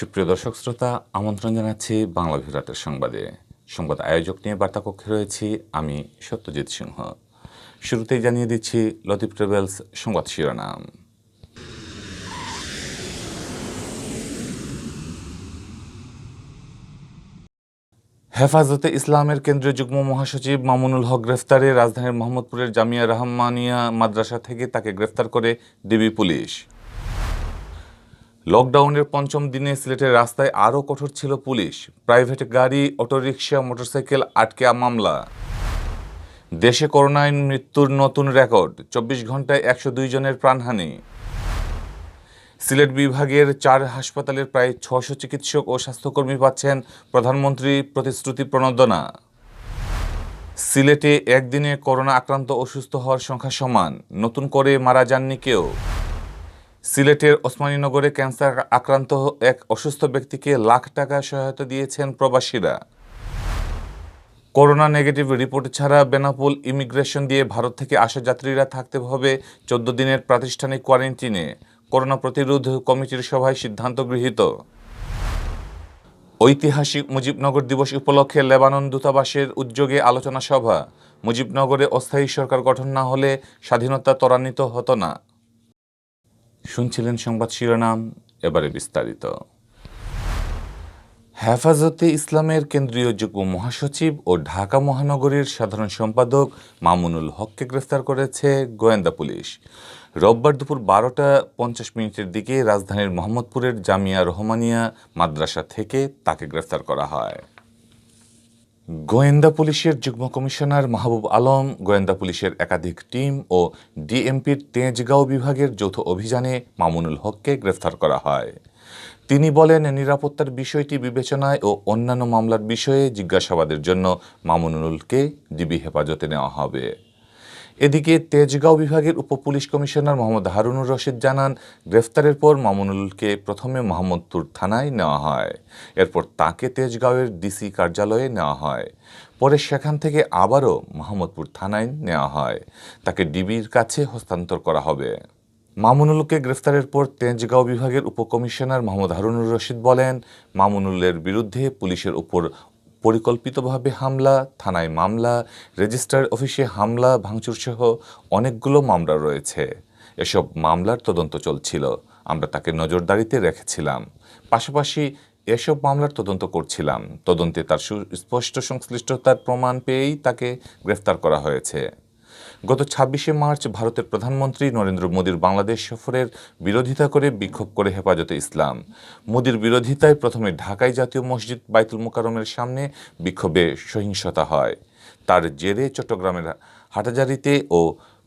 সুপ্রিয় দর্শক শ্রোতা, আমন্ত্রণ জানাচ্ছি বাংলা বিভ্রাটের সংবাদে। সংবাদ আয়োজক নিয়ে বার্তা কক্ষে রয়েছি আমি সত্যজিৎ সিংহ। শুরুতেই জানিয়ে দিচ্ছি লতিফ ট্রাভেলস সংবাদ শিরোনাম। হেফাজতে ইসলামের কেন্দ্রীয় যুগ্ম মহাসচিব মামুনুল হক গ্রেফতারে রাজধানীর মোহাম্মদপুরের জামিয়া রহমানিয়া মাদ্রাসা থেকে তাকে গ্রেফতার করে ডিবি পুলিশ। লকডাউনের পঞ্চম দিনে সিলেটের রাস্তায় আরও কঠোর ছিল পুলিশ। প্রাইভেট গাড়ি, অটোরিকশা, মোটরসাইকেল আটকে মামলা। দেশে করোনায় মৃত্যুর নতুন রেকর্ড, 24 ঘন্টায় 102 জনের প্রাণহানি। সিলেট বিভাগের 4 হাসপাতালের প্রায় 600 চিকিৎসক ও স্বাস্থ্যকর্মী পাচ্ছেন প্রধানমন্ত্রী প্রতিশ্রুতি প্রণোদনা। সিলেটে একদিনে করোনা আক্রান্ত ও সুস্থ হওয়ার সংখ্যা সমান, নতুন করে মারা যাননি কেউ। সিলেটের ওসমানীনগরে ক্যান্সার আক্রান্ত এক অসুস্থ ব্যক্তিকে লাখ টাকা সহায়তা দিয়েছেন প্রবাসীরা। করোনা নেগেটিভ রিপোর্ট ছাড়া বেনাপোল ইমিগ্রেশন দিয়ে ভারত থেকে আসা যাত্রীরা থাকতে হবে 14 দিনের প্রাতিষ্ঠানিক কোয়ারেন্টিনে। করোনা প্রতিরোধ কমিটির সভায় সিদ্ধান্ত গৃহীত। ঐতিহাসিক মুজিবনগর দিবস উপলক্ষে লেবানন দূতাবাসের উদ্যোগে আলোচনা সভা। মুজিবনগরে অস্থায়ী সরকার গঠন না হলে স্বাধীনতা ত্বরান্বিত হতো না। শুনছিলেন সংবাদ শিরোনাম, এবারে বিস্তারিত। হেফাজতে ইসলামের কেন্দ্রীয় যুগ্ম মহাসচিব ও ঢাকা মহানগরীর সাধারণ সম্পাদক মামুনুল হককে গ্রেফতার করেছে গোয়েন্দা পুলিশ। রোববার দুপুর 12টা 50 দিকে রাজধানীর মোহাম্মদপুরের জামিয়া রহমানিয়া মাদ্রাসা থেকে তাকে গ্রেফতার করা হয়। গোয়েন্দা পুলিশের যুগ্ম কমিশনার মাহবুব আলম, গোয়েন্দা পুলিশের একাধিক টিম ও ডিএমপির তেজগাঁও বিভাগের যৌথ অভিযানে মামুনুল হককে গ্রেফতার করা হয়। তিনি বলেন, নিরাপত্তার বিষয়টি বিবেচনায় ও অন্যান্য মামলার বিষয়ে জিজ্ঞাসাবাদের জন্য মামুনুলকে ডিবি হেফাজতে নেওয়া হবে। এদিকে তেজগাঁও বিভাগের উপপুলিশ কমিশনার মোহাম্মদ হারুনুর রশিদ জানান, গ্রেফতারের পর মামুনুলকে প্রথমে মোহাম্মদপুর থানায় নেওয়া হয়, এরপর তাকে তেজগাঁওয়ের ডিসি কার্যালয়ে নেওয়া হয়, পরে সেখান থেকে আবারও মোহাম্মদপুর থানায় নেওয়া হয়। তাকে ডিবির কাছে হস্তান্তর করা হবে। মামুনুলকে গ্রেফতারের পর তেজগাঁও বিভাগের উপকমিশনার মোহাম্মদ হারুনুর রশিদ বলেন, মামুনুলের বিরুদ্ধে পুলিশের উপর পরিকল্পিতভাবে হামলা, থানায় মামলা, রেজিস্ট্রার অফিসে হামলা ভাঙচুরসহ অনেকগুলো মামলা রয়েছে। এসব মামলার তদন্ত চলছিল, আমরা তাকে নজরদারিতে রেখেছিলাম, পাশাপাশি এসব মামলার তদন্ত করছিলাম। তদন্তে তার সুস্পষ্ট সংশ্লিষ্টতার প্রমাণ পেয়েই তাকে গ্রেফতার করা হয়েছে। গত 26শে মার্চ ভারতের প্রধানমন্ত্রী নরেন্দ্র মোদীর বাংলাদেশ সফরের বিরোধিতা করে বিক্ষোভ করে হেফাজতে ইসলাম। মোদীর বিরোধিতায় প্রথমে ঢাকায় জাতীয় মসজিদ বাইতুল মোকাররমের সামনে বিক্ষোভে সহিংসতা হয়। তার জেরে চট্টগ্রামের হাটহাজারীতে ও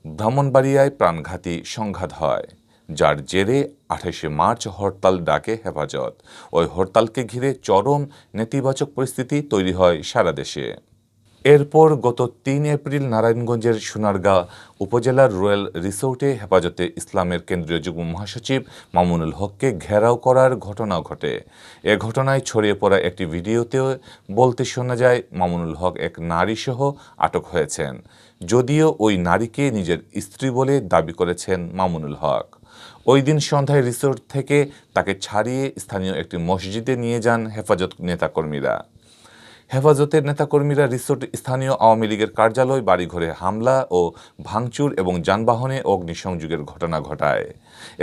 ব্রাহ্মণবাড়িয়ায় প্রাণঘাতী সংঘাত হয়, যার জেরে 28শে মার্চ হরতাল ডাকে হেফাজত। ওই হরতালকে ঘিরে চরম নেতিবাচক পরিস্থিতি তৈরি হয় সারা দেশে। এরপর গত 3 এপ্রিল নারায়ণগঞ্জের সোনারগাঁ উপজেলার রয়্যাল রিসোর্টে হেফাজতে ইসলামের কেন্দ্রীয় যুগ্ম মহাসচিব মামুনুল হককে ঘেরাও করার ঘটনা ঘটে। এ ঘটনায় ছড়িয়ে পড়া একটি ভিডিওতে বলতে শোনা যায়, মামুনুল হক এক নারীসহ আটক হয়েছেন, যদিও ওই নারীকে নিজের স্ত্রী বলে দাবি করেছেন মামুনুল হক। ওই দিন সন্ধ্যায় রিসোর্ট থেকে তাকে ছাড়িয়ে স্থানীয় একটি মসজিদে নিয়ে যান হেফাজত নেতাকর্মীরা। হেফাজতের নেতাকর্মীরা রিসোর্ট, স্থানীয় আওয়ামী লীগের কার্যালয়, বাড়িঘরে হামলা ও ভাঙচুর এবং যানবাহনে অগ্নিসংযোগের ঘটনা ঘটায়।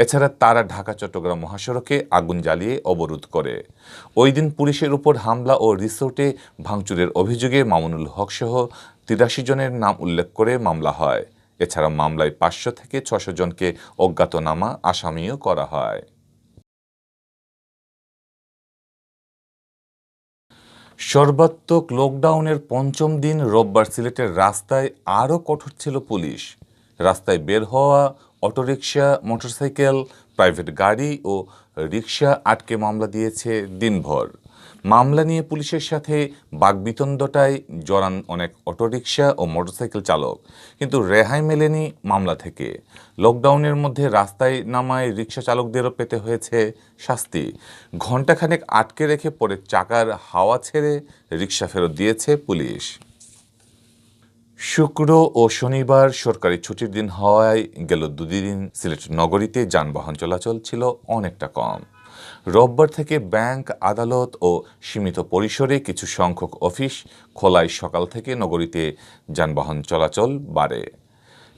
এছাড়া তারা ঢাকা চট্টগ্রাম মহাসড়কে আগুন জ্বালিয়ে অবরোধ করে। ওই দিন পুলিশের উপর হামলা ও রিসোর্টে ভাঙচুরের অভিযোগে মামুনুল হকসহ 83 জনের নাম উল্লেখ করে মামলা হয়। এছাড়া মামলায় 500 থেকে 600 জনকে অজ্ঞাতনামা আসামিও করা হয়। সর্বাত্মক লকডাউনের পঞ্চম দিন রোববার সিলেটের রাস্তায় আরও কঠোর ছিল পুলিশ। রাস্তায় বের হওয়া অটোরিকশা, মোটরসাইকেল, প্রাইভেট গাড়ি ও রিকশা আটকে মামলা দিয়েছে দিনভর। মামলা নিয়ে পুলিশের সাথে বাগবিতণ্ডায় জড়ান অনেক অটোরিকশা ও মোটরসাইকেল চালক, কিন্তু রেহাই মেলেনি মামলা থেকে। লকডাউনের মধ্যে রাস্তায় নামায় রিকশা চালকদেরও পেতে হয়েছে শাস্তি। ঘণ্টাখানেক আটকে রেখে পরে চাকার হাওয়া ছেড়ে রিকশা ফেরত দিয়েছে পুলিশ। শুক্র ও শনিবার সরকারি ছুটির দিন হওয়ায় গেল 2 দিন সিলেট নগরীতে যানবাহন চলাচল ছিল অনেকটা কম। রোববার থেকে ব্যাংক, আদালত ও সীমিত পরিসরে কিছু সংখ্যক অফিস খোলায় সকাল থেকে নগরীতে যানবাহন চলাচল বাড়ে।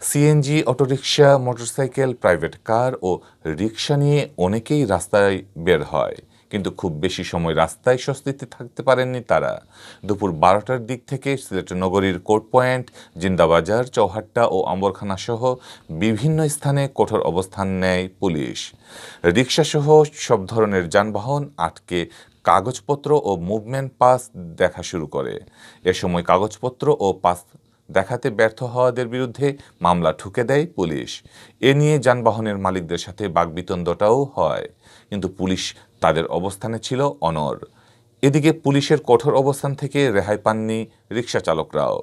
CNG, autorickshaw, motorcycle, private car ও রিকশা নিয়ে অনেকেই রাস্তায় বের হয়, কিন্তু খুব বেশি সময় রাস্তায় স্বস্তিতে থাকতে পারেননি তারা। দুপুর 12টার দিক থেকে সিলেট নগরীর কোর্ট পয়েন্ট, জিন্দাবাজার, চৌহাট্টা ও আম্বরখানা সহ বিভিন্ন স্থানে কঠোর অবস্থান নেয় পুলিশ। রিকশাসহ সব ধরনের যানবাহন আটকে কাগজপত্র ও মুভমেন্ট পাস দেখা শুরু করে। এ সময় কাগজপত্র ও পাস দেখাতে ব্যর্থ হওয়াদের বিরুদ্ধে মামলা ঠুকে দেয় পুলিশ। এ নিয়ে যানবাহনের মালিকদের সাথে বাকবিতণ্ডাও হয়, কিন্তু পুলিশ তাদের অবস্থানে ছিল অনড়। এদিকে পুলিশের কঠোর অবস্থান থেকে রেহাই পাননি রিকশা চালকরাও।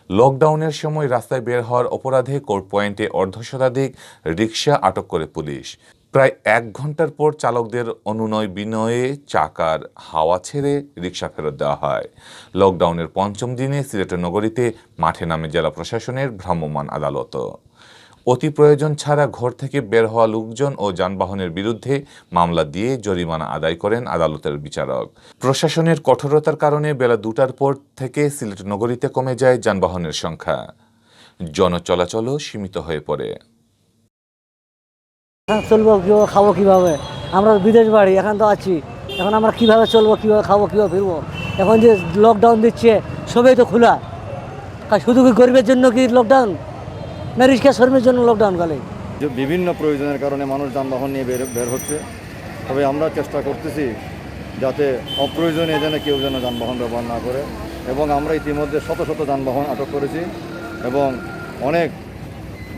লকডাউনের সময় রাস্তায় বের হওয়ার অপরাধে কোর্ট পয়েন্টে অর্ধশতাধিক রিকশা আটক করে পুলিশ। প্রায় 1 ঘন্টার পর চালকদের অনুনয় বিনয়ে চাকার হাওয়া ছেড়ে রিকশা ফেরত দেওয়া হয়। লকডাউনের 5ম দিনে সিলেট নগরীতে মাঠে নামে জেলা প্রশাসনের ভ্রাম্যমাণ আদালতও। অতি প্রয়োজন ছাড়া ঘর থেকে বের হওয়া লোকজন ও যানবাহনের বিরুদ্ধে মামলা দিয়ে জরিমানা আদায় করেন আদালতের বিচারক। প্রশাসনের কঠোরতার কারণে বেলা 2টার পর থেকে সিলেট নগরীতে কমে যায় যানবাহনের সংখ্যা। জনচলাচলও সীমিত হয়ে পড়ে। চলবো কীভাবে, খাবো কীভাবে? আমরা বিদেশ বাড়ি, এখন তো আছি, এখন আমরা কীভাবে চলবো, কীভাবে খাবো, কীভাবে ফিরবো? এখন যে লকডাউন দিচ্ছে সবই তো খোলা, শুধু কি গরিবের জন্য কি লকডাউন, না রিক্সা শ্রমিকের জন্য লকডাউন খালি? যে বিভিন্ন প্রয়োজনের কারণে মানুষ যানবাহন নিয়ে বের হচ্ছে, তবে আমরা চেষ্টা করতেছি যাতে অপ্রয়োজনীয় যেন কেউ যেন যানবাহন ব্যবহার না করে, এবং আমরা ইতিমধ্যে শত শত যানবাহন আটক করেছি এবং অনেক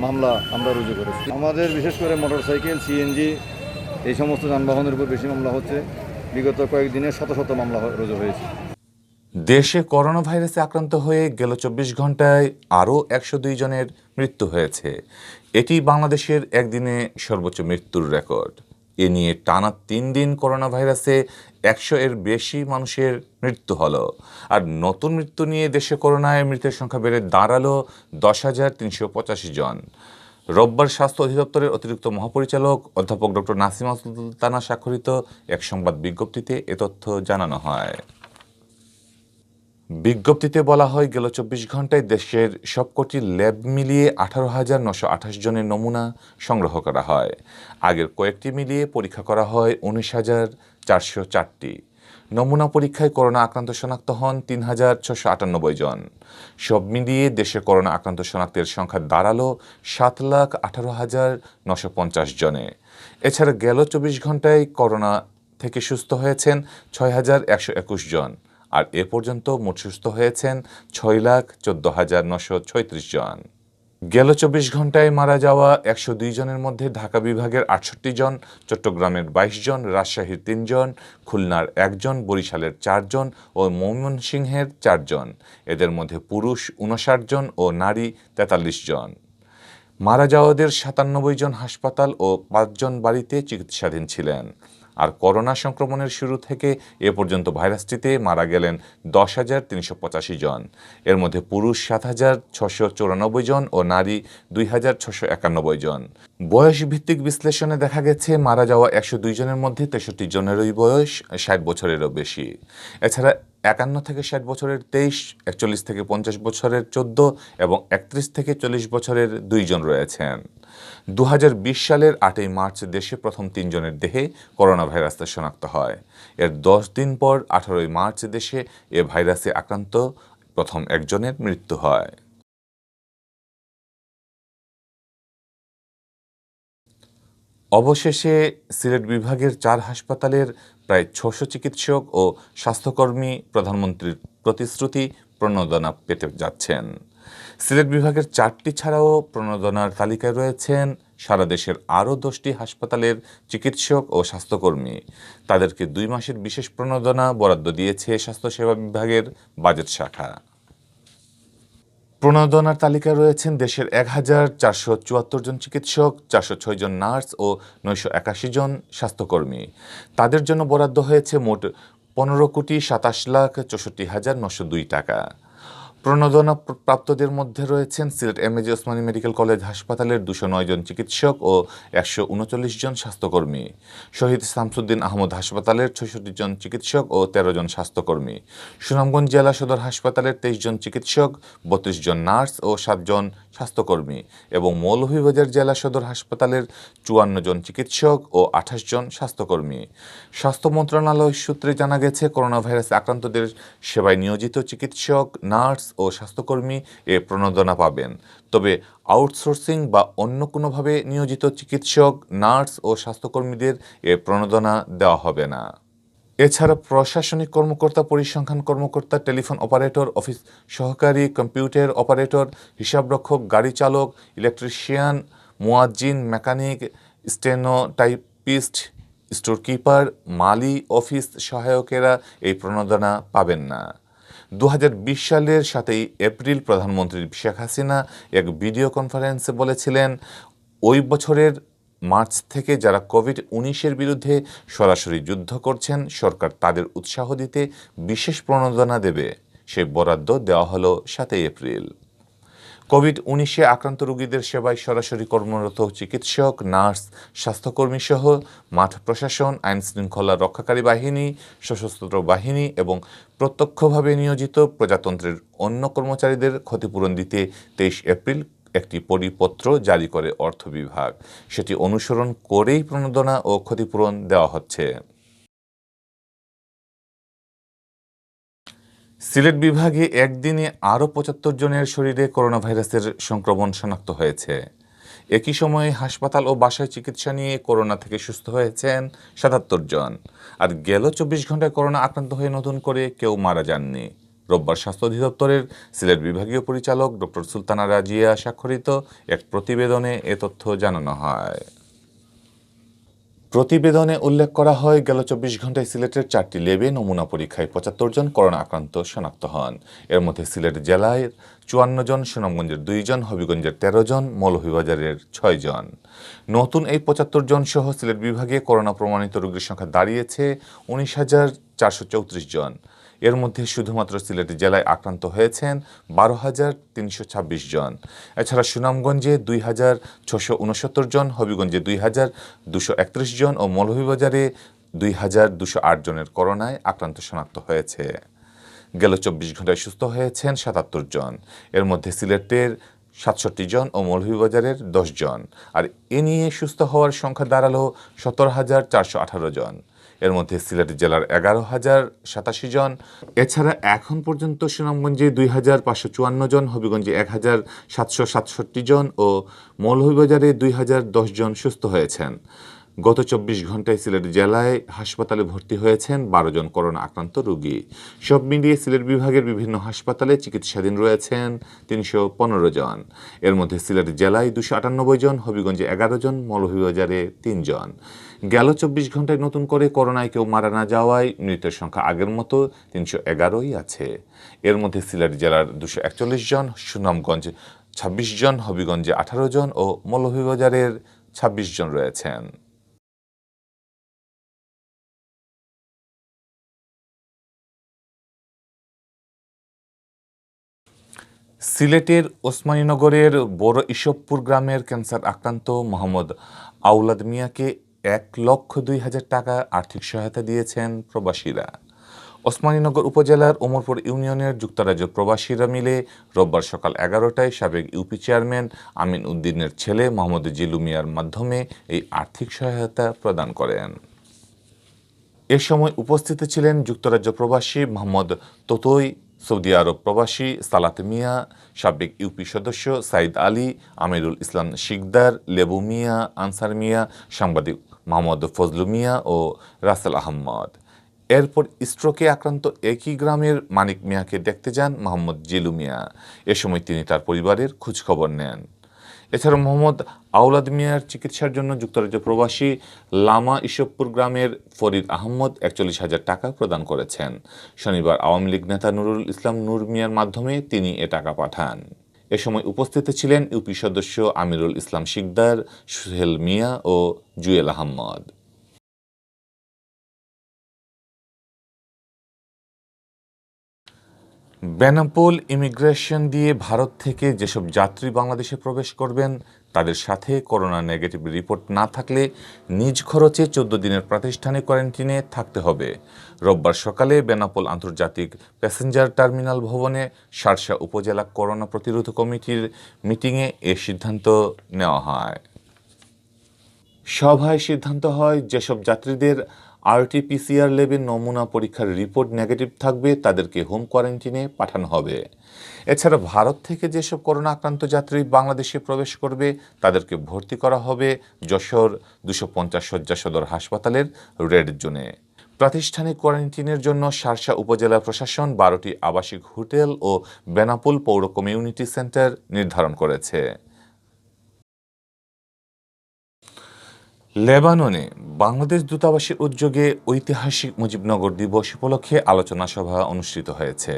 মামলা আমরা রুজু করেছি। আমাদের বিশেষ করে মোটরসাইকেল, সিএনজি এই সমস্ত যানবাহনের উপর বেশি মামলা হচ্ছে। বিগত কয়েকদিনে শত শত মামলা রুজু হয়েছে। দেশে করোনা ভাইরাসে আক্রান্ত হয়ে গেল 24 ঘন্টায় আরও 102 জনের মৃত্যু হয়েছে। এটি বাংলাদেশের একদিনে সর্বোচ্চ মৃত্যুর রেকর্ড। এ নিয়ে টানা 3 দিন করোনা ভাইরাসে 100-এর বেশি মানুষের মৃত্যু হলো। আর নতুন মৃত্যু নিয়ে দেশে করোনায় মৃতের সংখ্যা বেড়ে দাঁড়ালো 10,385 জন। রোববার স্বাস্থ্য অধিদপ্তরের অতিরিক্ত মহাপরিচালক অধ্যাপক ডক্টর নাসিমা সুলতানা স্বাক্ষরিত এক সংবাদ বিজ্ঞপ্তিতে এ তথ্য জানানো হয়। বিজ্ঞপ্তিতে বলা হয়, গেল 24 ঘন্টায় দেশের সবকটি ল্যাব মিলিয়ে 18,928 জনের নমুনা সংগ্রহ করা হয়। আগের কয়েকটি মিলিয়ে পরীক্ষা করা হয় 19,404টি। নমুনা পরীক্ষায় করোনা আক্রান্ত শনাক্ত হন 3,698 জন। সব মিলিয়ে দেশে করোনা আক্রান্ত শনাক্তের সংখ্যা দাঁড়ালো 7,18,950 জনে। এছাড়া গেল 24 ঘন্টায় করোনা থেকে সুস্থ হয়েছেন 6,121 জন। আর এ পর্যন্ত মোট সুস্থ হয়েছেন 6,14,936 জন। গেল 24 ঘন্টায় মারা যাওয়া 102 জনের মধ্যে ঢাকা বিভাগের 68 জন, চট্টগ্রামের 22 জন, রাজশাহীর 3 জন, খুলনার 1 জন, বরিশালের 4 জন ও ময়মনসিংহের 4 জন। এদের মধ্যে পুরুষ 59 জন ও নারী 43 জন। মারা যাওয়াদের 97 জন হাসপাতাল ও 5 জন বাড়িতে চিকিৎসাধীন ছিলেন। আর করোনা সংক্রমণের শুরু থেকে এ পর্যন্ত ভাইরাসটিতে মারা গেলেন 10,385 জন। এর মধ্যে পুরুষ 7,694 জন ও নারী 2,691 জন। বয়স ভিত্তিক বিশ্লেষণে দেখা গেছে, মারা যাওয়া 102 জনের মধ্যে 63 জনেরই বয়স 60 বছরেরও বেশি। এছাড়া 51 থেকে 60 বছরের 23, 41 থেকে 50 বছরের 14 এবং 31 থেকে 40 বছরের 2 জন রয়েছেন। 2020 সালের 8ই মার্চ দেশে প্রথম 3 জনের দেহে করোনা ভাইরাস শনাক্ত হয়। এর 10 দিন পর 18ই মার্চ দেশে এ ভাইরাসে আক্রান্ত প্রথম একজনের মৃত্যু হয়। অবশেষে সিলেট বিভাগের 4 হাসপাতালের প্রায় 600 চিকিৎসক ও স্বাস্থ্যকর্মী প্রধানমন্ত্রীর প্রতিশ্রুতি প্রণোদনা পেতে যাচ্ছেন। সিলেট বিভাগের 4টি ছাড়াও প্রণোদনার তালিকায় রয়েছেন সারা দেশের আরও 10টি হাসপাতালের চিকিৎসক ও স্বাস্থ্যকর্মী। তাদেরকে 2 মাসের বিশেষ প্রণোদনা বরাদ্দ দিয়েছে স্বাস্থ্যসেবা বিভাগের বাজেট শাখা। প্রণোদনার তালিকায় রয়েছেন দেশের 1,474 জন চিকিৎসক, 406 জন নার্স ও 981 জন স্বাস্থ্যকর্মী। তাদের জন্য বরাদ্দ হয়েছে মোট 15,27,64,902 টাকা। প্রণোদনা প্রাপ্তদের মধ্যে রয়েছেন Sylhet MAG Osmani medical college হাসপাতালের 209 জন চিকিৎসক ও 139 জন স্বাস্থ্যকর্মী, শহীদ শামসুদ্দিন আহমদ হাসপাতালের 66 জন চিকিৎসক ও 13 জন স্বাস্থ্যকর্মী, সুনামগঞ্জ জেলা সদর হাসপাতালের 23 জন চিকিৎসক, 32 জন নার্স ও 7 জন স্বাস্থ্যকর্মী এবং মৌলভীবাজার জেলা সদর হাসপাতালের 54 জন চিকিৎসক ও 28 জন স্বাস্থ্যকর্মী। স্বাস্থ্য মন্ত্রণালয় সূত্রে জানা গেছে, করোনা ভাইরাসে আক্রান্তদের সেবায় নিয়োজিত চিকিৎসক, নার্স ও স্বাস্থ্যকর্মী এ প্রণোদনা পাবেন। তবে আউটসোর্সিং বা অন্য কোনোভাবে নিয়োজিত চিকিৎসক, নার্স ও স্বাস্থ্যকর্মীদের এ প্রণোদনা দেওয়া হবে না। এছাড়া প্রশাসনিক কর্মকর্তা, পরিসংখ্যান কর্মকর্তা, টেলিফোন অপারেটর, অফিস সহকারী, কম্পিউটার অপারেটর, হিসাবরক্ষক, গাড়ি চালক, ইলেকট্রিশিয়ান, মুয়াজ্জিন, মেকানিক, স্টেনোটাইপিস্ট, স্টোরকিপার, মালি, অফিস সহায়কেরা এই প্রণোদনা পাবেন না। 2020 সালের 7 এপ্রিল প্রধানমন্ত্রী শেখ হাসিনা এক ভিডিও কনফারেন্সে বলেছিলেন, ওই বছরের মার্চ থেকে যারা কোভিড-19-এর বিরুদ্ধে সরাসরি যুদ্ধ করছেন, সরকার তাদের উৎসাহ দিতে বিশেষ প্রণোদনা দেবে। সেই বরাদ্দ দেওয়া হলো 7 এপ্রিল। কোভিড-19-এ আক্রান্ত রোগীদের সেবায় সরাসরি কর্মরত চিকিৎসক, নার্স, স্বাস্থ্যকর্মী সহ মাঠ প্রশাসন, আইন শৃঙ্খলা রক্ষাকারী বাহিনী, সশস্ত্র বাহিনী এবং প্রত্যক্ষভাবে নিয়োজিত প্রজাতন্ত্রের অন্য কর্মচারীদের ক্ষতিপূরণ দিতে 23 এপ্রিল একটি পরিপত্র জারি করে অর্থ বিভাগ। সেটি অনুসরণ করেই প্রণোদনা ও ক্ষতিপূরণ দেওয়া হচ্ছে। সিলেট বিভাগে একদিনে আরও 75 জনের শরীরে করোনা ভাইরাসের সংক্রমণ শনাক্ত হয়েছে। একই সময়ে হাসপাতাল ও বাসায় চিকিৎসা নিয়ে করোনা থেকে সুস্থ হয়েছেন 77 জন। আর গেল 24 ঘন্টায় করোনা আক্রান্ত হয়ে নতুন করে কেউ মারা যাননি। রোববার স্বাস্থ্য অধিদপ্তরের সিলেট বিভাগীয় পরিচালক ডক্টর সুলতানা রাজিয়া স্বাক্ষরিত এক প্রতিবেদনে এ তথ্য জানানো হয়। প্রতিবেদনে উল্লেখ করা হয়, গেল 24 ঘন্টায় সিলেটের 4টি ল্যাবে নমুনা পরীক্ষায় 75 জন করোনা আক্রান্ত শনাক্ত হন। এর মধ্যে সিলেট জেলায় 54 জন, সুনামগঞ্জের 2 জন, হবিগঞ্জের 13 জন, মৌলভীবাজারের 6 জন। নতুন এই 75 জন সহ সিলেট বিভাগে করোনা প্রমাণিত রোগীর সংখ্যা দাঁড়িয়েছে 19,434 জন। এর মধ্যে শুধুমাত্র সিলেট জেলায় আক্রান্ত হয়েছেন 12,326 জন। এছাড়া সুনামগঞ্জে 2,669 জন, হবিগঞ্জে 2,231 জন ও মৌলভীবাজারে 2,208 জনের করোনায় আক্রান্ত শনাক্ত হয়েছে। গেল 24 ঘন্টায় সুস্থ হয়েছেন 77 জন। এর মধ্যে সিলেটের 67 জন ও মৌলভীবাজারের 10 জন। আর এ নিয়ে সুস্থ হওয়ার সংখ্যা দাঁড়ালো 17,418 জন। এর মধ্যে সিলেট জেলার 11,087 জন। এছাড়া এখন পর্যন্ত সুনামগঞ্জে 2,554 জন, হবিগঞ্জে 1,767 জন ও মৌলভীবাজারে 2,010 জন সুস্থ হয়েছেন। গত 24 ঘন্টায় সিলেট জেলায় হাসপাতালে ভর্তি হয়েছেন 12 জন করোনা আক্রান্ত রোগী। সব মিলিয়ে সিলেট বিভাগের বিভিন্ন হাসপাতালে চিকিৎসাধীন রয়েছেন 315 জন। এর মধ্যে সিলেট জেলায় 298 জন, হবিগঞ্জে 11 জন, মৌলভীবাজারে 3 জন। গেল 24 ঘন্টায় নতুন করে করোনায় কেউ মারা না যাওয়ায় মৃতের সংখ্যা আগের মতো 311ই আছে। এর মধ্যে সিলেট জেলার 241 জন, সুনামগঞ্জ 26 জন, হবিগঞ্জে 18 জন ও মৌলভীবাজারের 26 জন রয়েছেন। সিলেটের ওসমানীনগরের বড় ইসবপুর গ্রামের ক্যান্সার আক্রান্ত মোহাম্মদ আওলাদ মিয়াকে 1,02,000 টাকা আর্থিক সহায়তা দিয়েছেন প্রবাসীরা। ওসমানীনগর উপজেলার ওমরপুর ইউনিয়নের যুক্তরাজ্য প্রবাসীরা মিলে রোববার সকাল 11টায় সাবেক ইউপি চেয়ারম্যান আমিন উদ্দিনের ছেলে মোহাম্মদ জিলু মিয়ার মাধ্যমে এই আর্থিক সহায়তা প্রদান করেন। এ সময় উপস্থিত ছিলেন যুক্তরাজ্য প্রবাসী মোহাম্মদ তোতই, সৌদি আরব প্রবাসী সালাত মিয়া, সাবেক ইউপি সদস্য সাইদ আলী, আমিরুল ইসলাম শিকদার, লেবু মিয়া, আনসার মিয়া, সাংবাদিক মোহাম্মদ ফজলু মিয়া ও রাসেল আহমদ। এরপর স্ট্রোকে আক্রান্ত একই গ্রামের মানিক মিয়াকে দেখতে যান মোহাম্মদ জিলু মিয়া। এ সময় তিনি তার পরিবারের খোঁজখবর নেন। এছাড়া মোহাম্মদ আওলাদ মিয়ার চিকিৎসার জন্য যুক্তরাজ্য প্রবাসী লামা ইসবপুর গ্রামের ফরিদ আহমদ 41,000 টাকা প্রদান করেছেন। শনিবার আওয়ামী লীগ নেতা নুরুল ইসলাম নূর মিয়ার মাধ্যমে তিনি এ টাকা পাঠান। এ সময় উপস্থিত ছিলেন ইউপি সদস্য আমিরুল ইসলাম শিকদার, সুহেল মিয়া ও জুয়েল আহমদ। বেনাপোল ইমিগ্রেশন দিয়ে ভারত থেকে যেসব যাত্রী বাংলাদেশে প্রবেশ করবেন তাদের সাথে করোনা নেগেটিভ রিপোর্ট না থাকলে নিজ খরচে 14 দিনের প্রাতিষ্ঠানিক কোয়ারেন্টিনে থাকতে হবে। রোববার সকালে বেনাপোল আন্তর্জাতিক প্যাসেঞ্জার টার্মিনাল ভবনে শার্শা উপজেলা করোনা প্রতিরোধ কমিটির মিটিংয়ে এ সিদ্ধান্ত নেওয়া হয়। সভায় সিদ্ধান্ত হয় যেসব যাত্রীদের আরটিপিসিআর ল্যাবে নমুনা পরীক্ষার রিপোর্ট নেগেটিভ থাকবে তাদেরকে হোম কোয়ারেন্টিনে পাঠানো হবে। এছাড়া ভারত থেকে যেসব করোনা আক্রান্ত যাত্রী বাংলাদেশে প্রবেশ করবে তাদেরকে ভর্তি করা হবে যশোর 250 শয্যা সদর হাসপাতালের রেড জোনে। প্রাতিষ্ঠানিক কোয়ারেন্টিনের জন্য শার্শা উপজেলা প্রশাসন 12টি আবাসিক হোটেল ও বেনাপোল পৌর কমিউনিটি সেন্টার নির্ধারণ করেছে। লেবাননে বাংলাদেশ দূতাবাসের উদ্যোগে ঐতিহাসিক মুজিবনগর দিবস উপলক্ষে আলোচনা সভা অনুষ্ঠিত হয়েছে।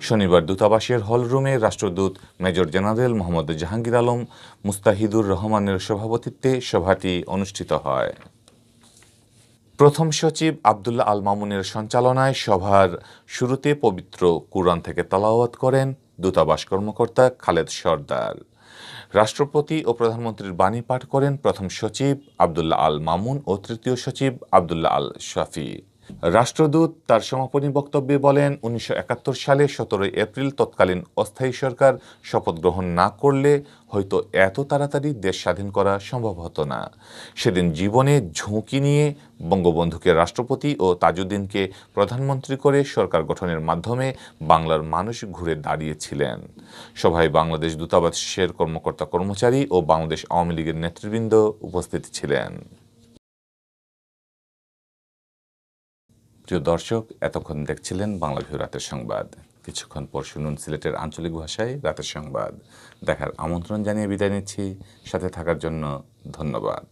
শনিবার দূতাবাসের হলরুমে রাষ্ট্রদূত মেজর জেনারেল মোহাম্মদ জাহাঙ্গীর আলম মুস্তাহিদুর রহমানের সভাপতিত্বে সভাটি অনুষ্ঠিত হয়। প্রথম সচিব আব্দুল্লাহ আল মামুনের সঞ্চালনায় সভার শুরুতে পবিত্র কুরআন থেকে তেলাওয়াত করেন দূতাবাস কর্মকর্তা খালেদ সরদার। রাষ্ট্রপতি ও প্রধানমন্ত্রীর বাণী পাঠ করেন প্রথম সচিব আব্দুল্লাহ আল মামুন ও তৃতীয় সচিব আব্দুল্লাহ আল শাফি। রাষ্ট্রদূত তার সমাপনী বক্তব্যে বলেন, 1971 সালে 17 এপ্রিল তৎকালীন অস্থায়ী সরকার শপথ গ্রহণ না করলে হয়তো এত তাড়াতাড়ি দেশ স্বাধীন করা সম্ভব হতো না। সেদিন জীবনে ঝুঁকি নিয়ে বঙ্গবন্ধুকে রাষ্ট্রপতি ও তাজউদ্দিনকে প্রধানমন্ত্রী করে সরকার গঠনের মাধ্যমে বাংলার মানুষ ঘুরে দাঁড়িয়েছিলেন। সভায় বাংলাদেশ দূতাবাসের কর্মকর্তা কর্মচারী ও বাংলাদেশ আওয়ামী লীগের নেতৃবৃন্দ উপস্থিত ছিলেন। প্রিয় দর্শক, এতক্ষণ দেখছিলেন বাংলা ভিউ রাতের সংবাদ। কিছুক্ষণ পর শুনুন সিলেটের আঞ্চলিক ভাষায় রাতের সংবাদ। দেখার আমন্ত্রণ জানিয়ে বিদায় নিচ্ছি। সাথে থাকার জন্য ধন্যবাদ।